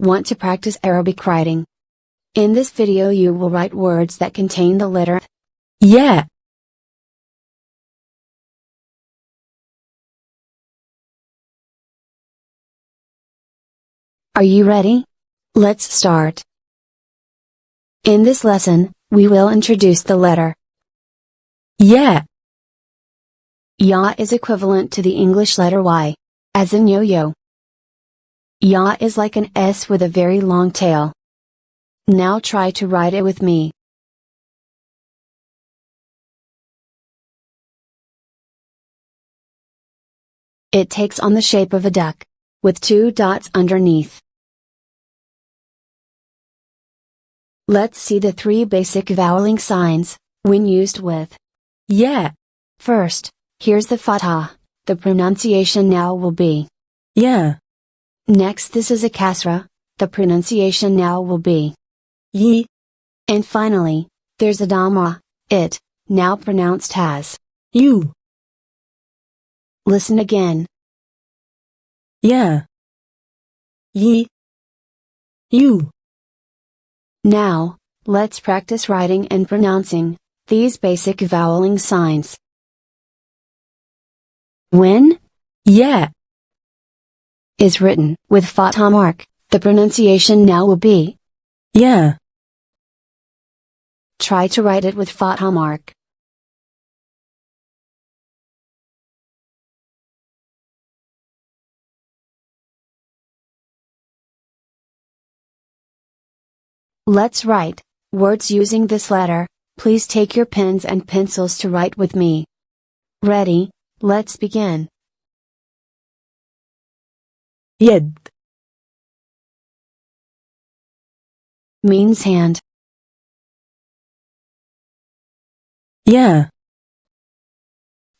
Want to practice Arabic writing? In this video you will write words that contain the letter ي. Are you ready? Let's start. In this lesson, we will introduce the letter ي. Ya is equivalent to the English letter Y, as in yo-yo. Ya is like an S with a very long tail. Now try to write it with me. It takes on the shape of a duck, with two dots underneath. Let's see the three basic voweling signs, when used with ي. First, here's the fatha, the pronunciation now will be ي. Next this is a kasra, the pronunciation now will be ي. And finally, there's a dhamma, it, now pronounced as يو. Listen again. ي. ي. يو. Now, let's practice writing and pronouncing these basic voweling signs. When ي. is written with fatha mark, the pronunciation now will be ي. Try to write it with fatha mark. Let's write words using this letter. Please take your pens and pencils to write with me. Ready? Let's begin. يد. Means hand. ي.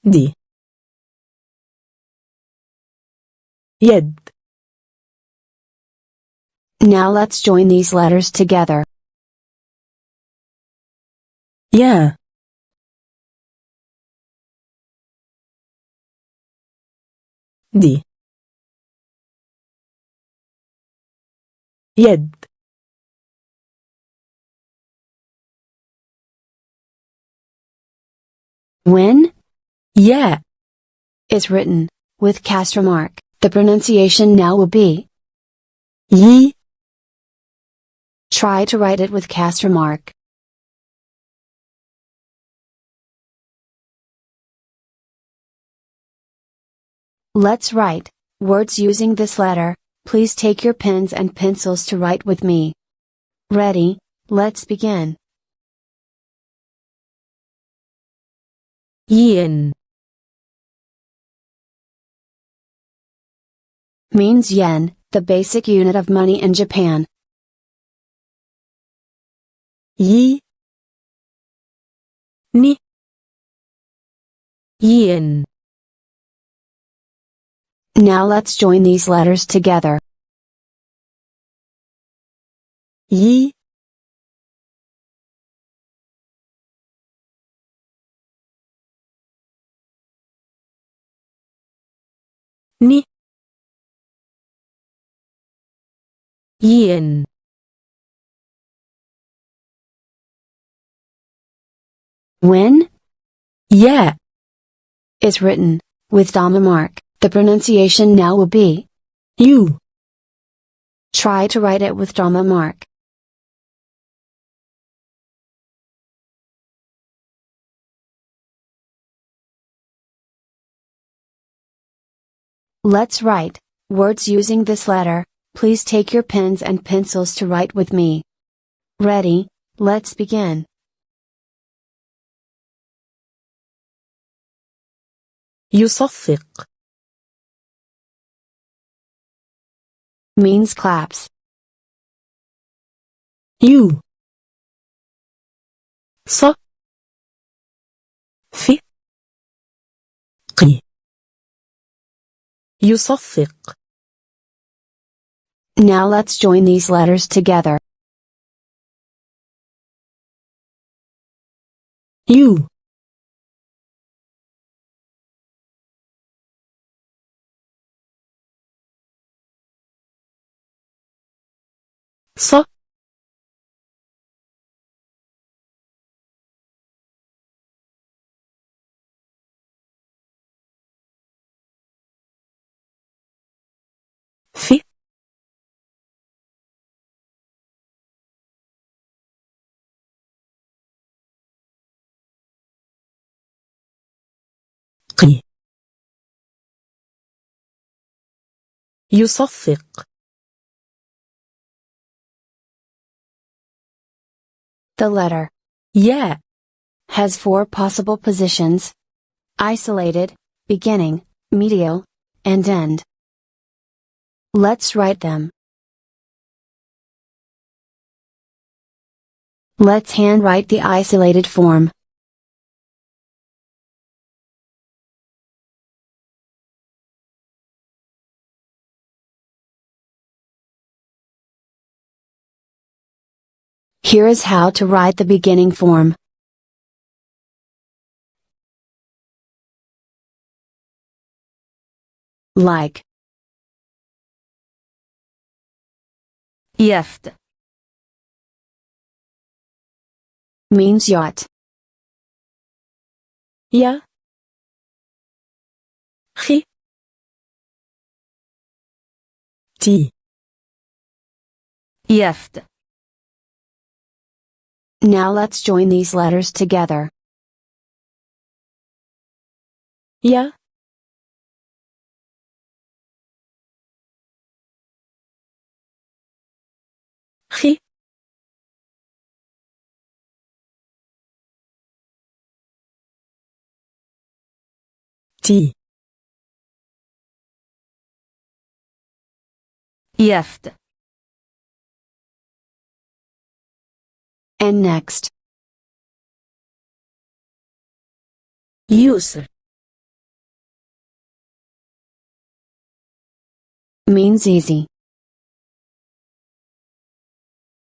دي. يد. Now let's join these letters together. ي. دي. يد. When ي. is written with kasra mark, the pronunciation now will be ي. Try to write it with kasra mark. Let's write words using this letter. Please take your pens and pencils to write with me. Ready? Let's begin. ين. Means yen, the basic unit of money in Japan. ي. ني. ين. Now let's join these letters together. ي. ني. ين. When ي. is written with dhamma mark, the pronunciation now will be يو. Try to write it with dhamma mark. Let's write words using this letter. Please take your pens and pencils to write with me. Ready? Let's begin. يصفق. Means claps. يو. ص. ف. قي. يصفق. Now let's join these letters together. يو. ص ف ق يصفق The letter ياء has four possible positions: isolated, beginning, medial, and end. Let's write them. Let's handwrite the isolated form. Here is how to write the beginning form. Like. يفت Means yacht. يا خ تي يفت Now let's join these letters together. يا خ تي يفت And next. يسر Means easy.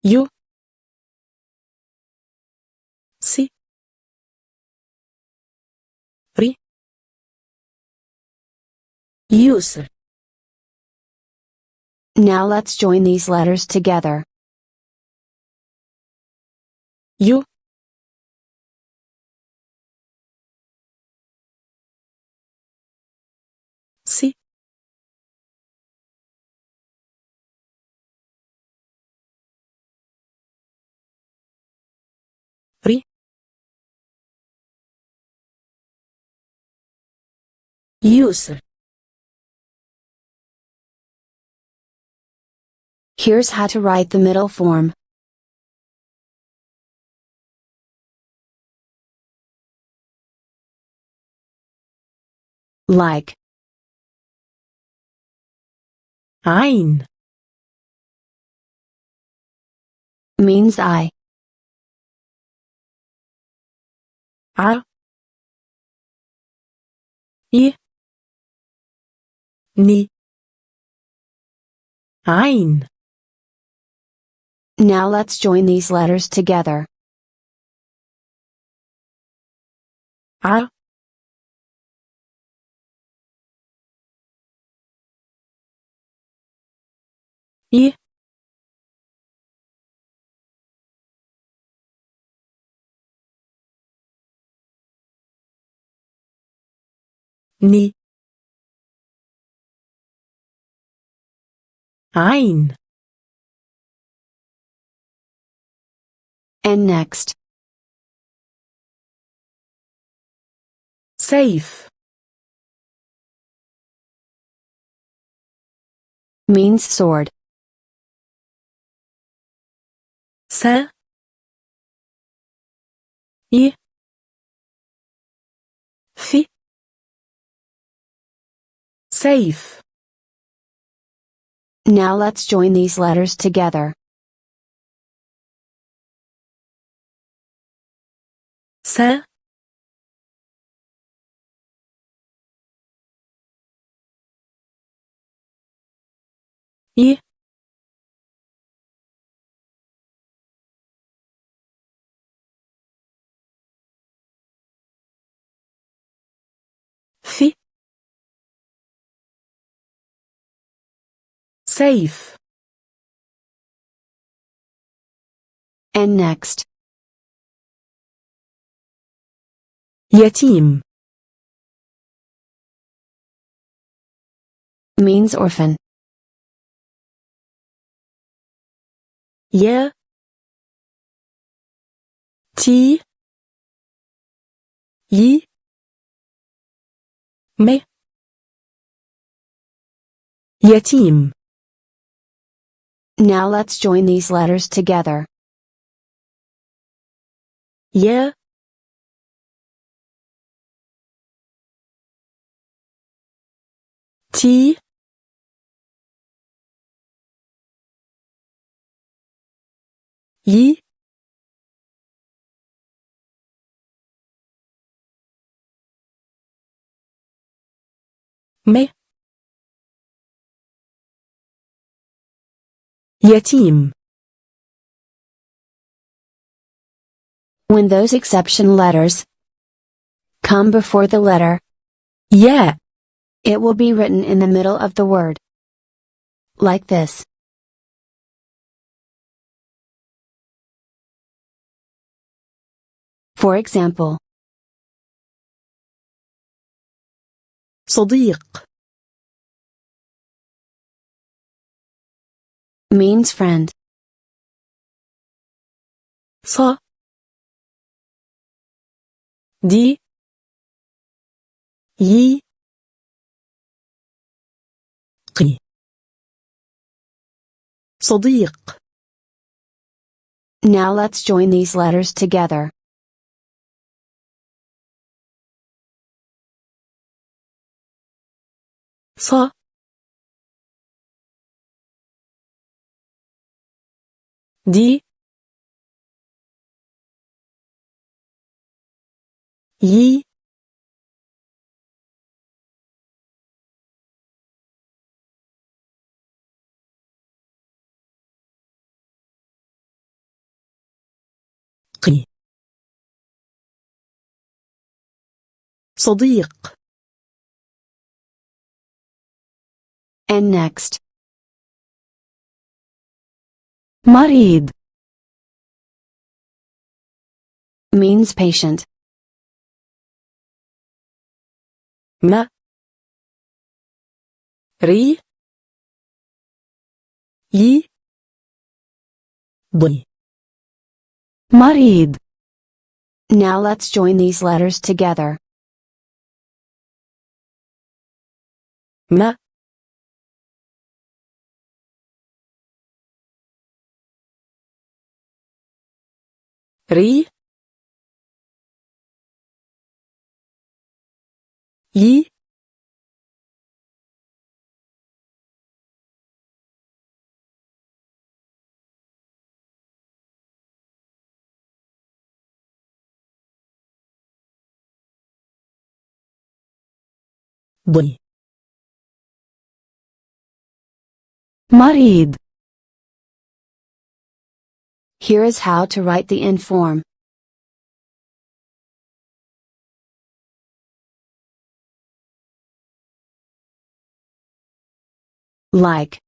يو سي ري يسر Now let's join these letters together. يو سي ري يسر Here's how to write the middle form. Like. عين Means I. ع ي ني عين Now let's join these letters together. ع ي ني عين And next. سيف Means sword. س ي في سيف Now let's join these letters together. س ي في سيف And next. يتيم. Means orphan. ي تي ي م يتيم. Now let's join these letters together. ي تي ي م يتيم. When those exception letters come before the letter ي it will be written in the middle of the word. Like this. For example, صديق. means friend. ص دي ي قي صديق. Now let's join these letters together. ص دي ي قي صديق. And next. مريض. Means patient. م ري ي ضي مريض. Now let's join these letters together. م ري ي ضي مريض. Here is how to write the end form. Like.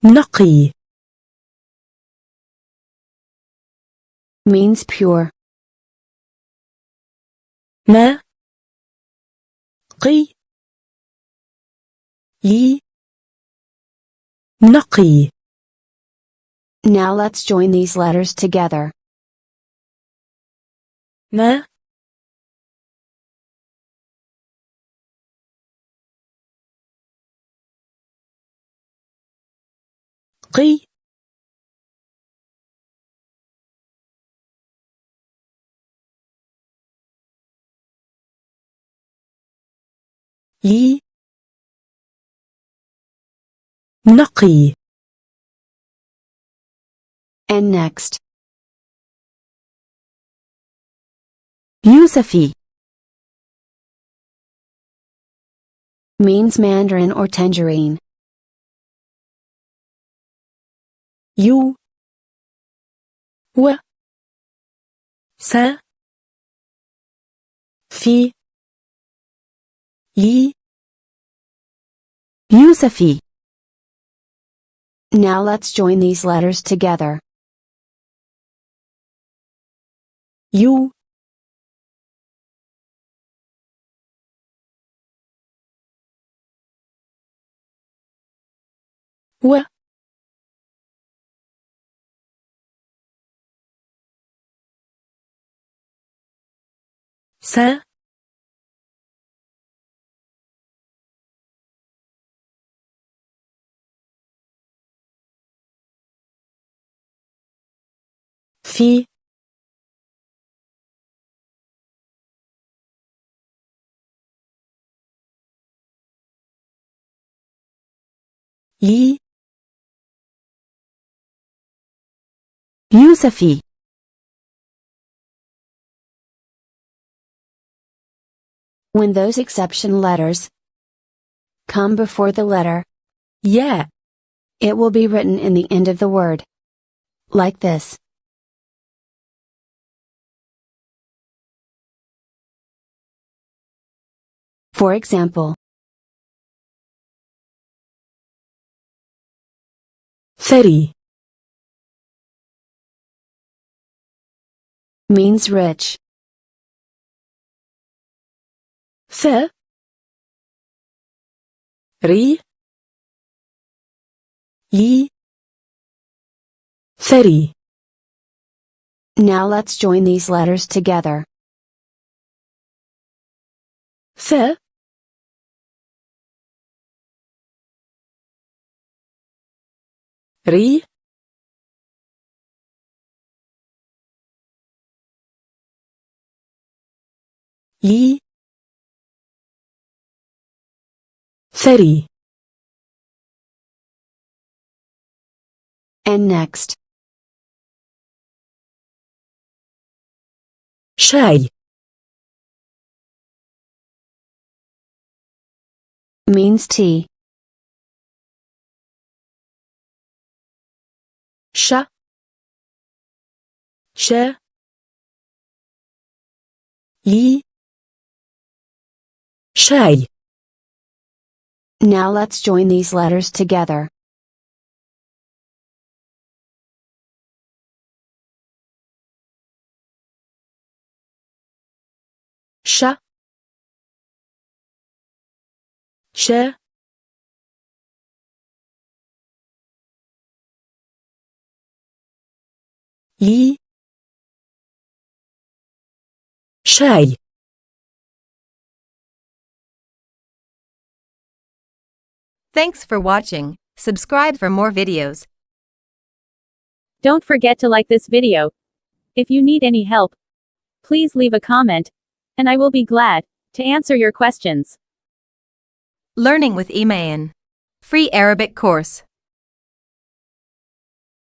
نقي. Means pure. ن قي ي نقي. Now let's join these letters together. ن قي ي نقي. And next. يوسفي. Means mandarin or tangerine. يو و س في ي يوسفي. Now let's join these letters together. يو و س في ي يوسفي. When those exception letters come before the letter يا it will be written in the end of the word. Like this. For example, ثري means rich. ث ري ي ثري. Now let's join these letters together. ث ري ي ثري. And next, شاي means tea. ش ش ي شاي. Now let's join these letters together. ش ش ي شاي. Thanks for watching. Subscribe for more videos. Don't forget to like this video. If you need any help, please leave a comment, and I will be glad to answer your questions. Learning with Eman. Free Arabic course.